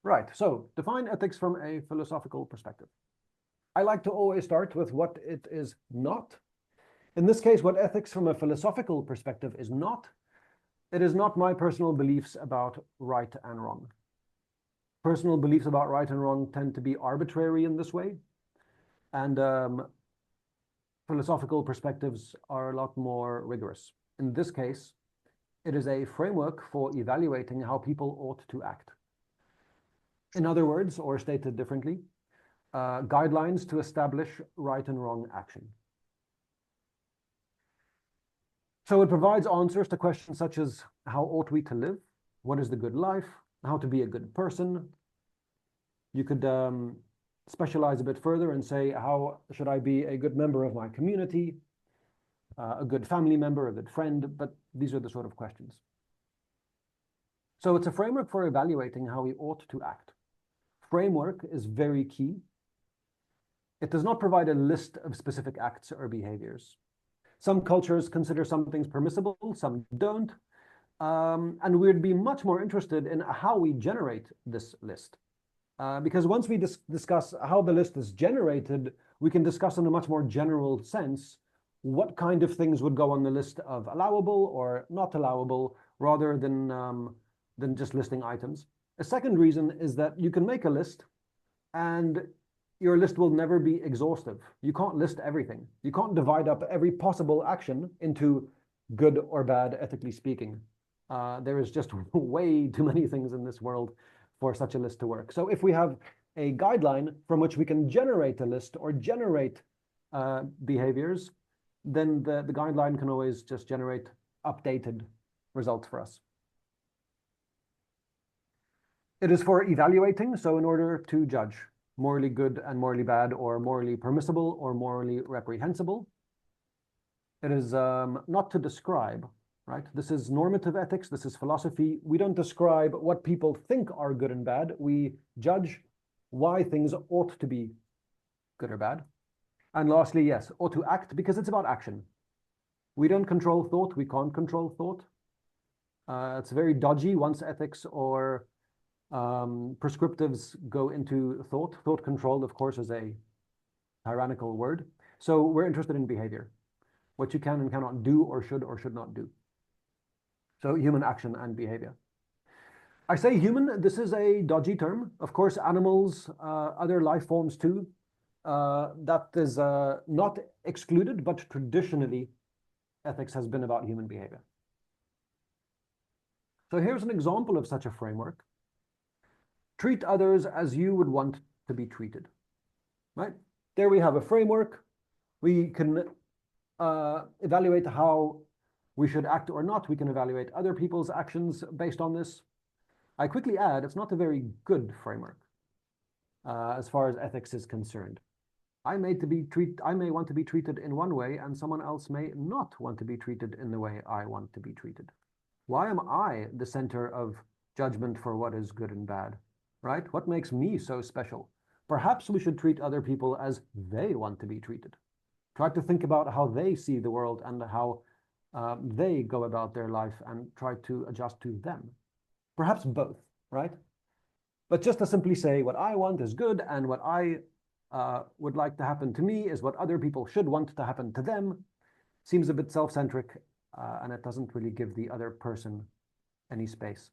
Right, so define ethics from a philosophical perspective. I like to always start with what it is not. In this case, what ethics from a philosophical perspective is not, it is not my personal beliefs about right and wrong. Personal beliefs about right and wrong tend to be arbitrary in this way, and philosophical perspectives are a lot more rigorous. In this case, it is a framework for evaluating how people ought to act. In other words, or stated differently, guidelines to establish right and wrong action. So it provides answers to questions such as how ought we to live? What is the good life? How to be a good person? You could specialize a bit further and say, how should I be a good member of my community, a good family member, a good friend? But these are the sort of questions. So it's a framework for evaluating how we ought to act. Framework is very key. It does not provide a list of specific acts or behaviors. Some cultures consider some things permissible, some don't. And we'd be much more interested in how we generate this list. Because once we discuss how the list is generated, we can discuss in a much more general sense what kind of things would go on the list of allowable or not allowable, rather than just listing items. A second reason is that you can make a list and your list will never be exhaustive. You can't list everything. You can't divide up every possible action into good or bad, ethically speaking. There is just way too many things in this world for such a list to work. So if we have a guideline from which we can generate a list or generate behaviors, then the guideline can always just generate updated results for us. It is for evaluating, so in order to judge morally good and morally bad, or morally permissible or morally reprehensible. It is not to describe, right? This is normative ethics, this is philosophy. We don't describe what people think are good and bad. We judge why things ought to be good or bad. And lastly, yes, ought to act, because it's about action. We don't control thought, we can't control thought. It's very dodgy once ethics or prescriptives go into thought. Thought control, of course, is a tyrannical word. So we're interested in behavior, what you can and cannot do or should not do. So human action and behavior. I say human, this is a dodgy term. Of course, animals, other life forms too. That is not excluded, but traditionally, ethics has been about human behavior. So here's an example of such a framework. Treat others as you would want to be treated, right? There we have a framework. We can evaluate how we should act or not. We can evaluate other people's actions based on this. I quickly add, it's not a very good framework as far as ethics is concerned. I may want to be treated in one way, and someone else may not want to be treated in the way I want to be treated. Why am I the center of judgment for what is good and bad? Right? What makes me so special? Perhaps we should treat other people as they want to be treated. Try to think about how they see the world and how they go about their life, and try to adjust to them. Perhaps both, right? But just to simply say what I want is good and what I would like to happen to me is what other people should want to happen to them seems a bit self-centric, and it doesn't really give the other person any space.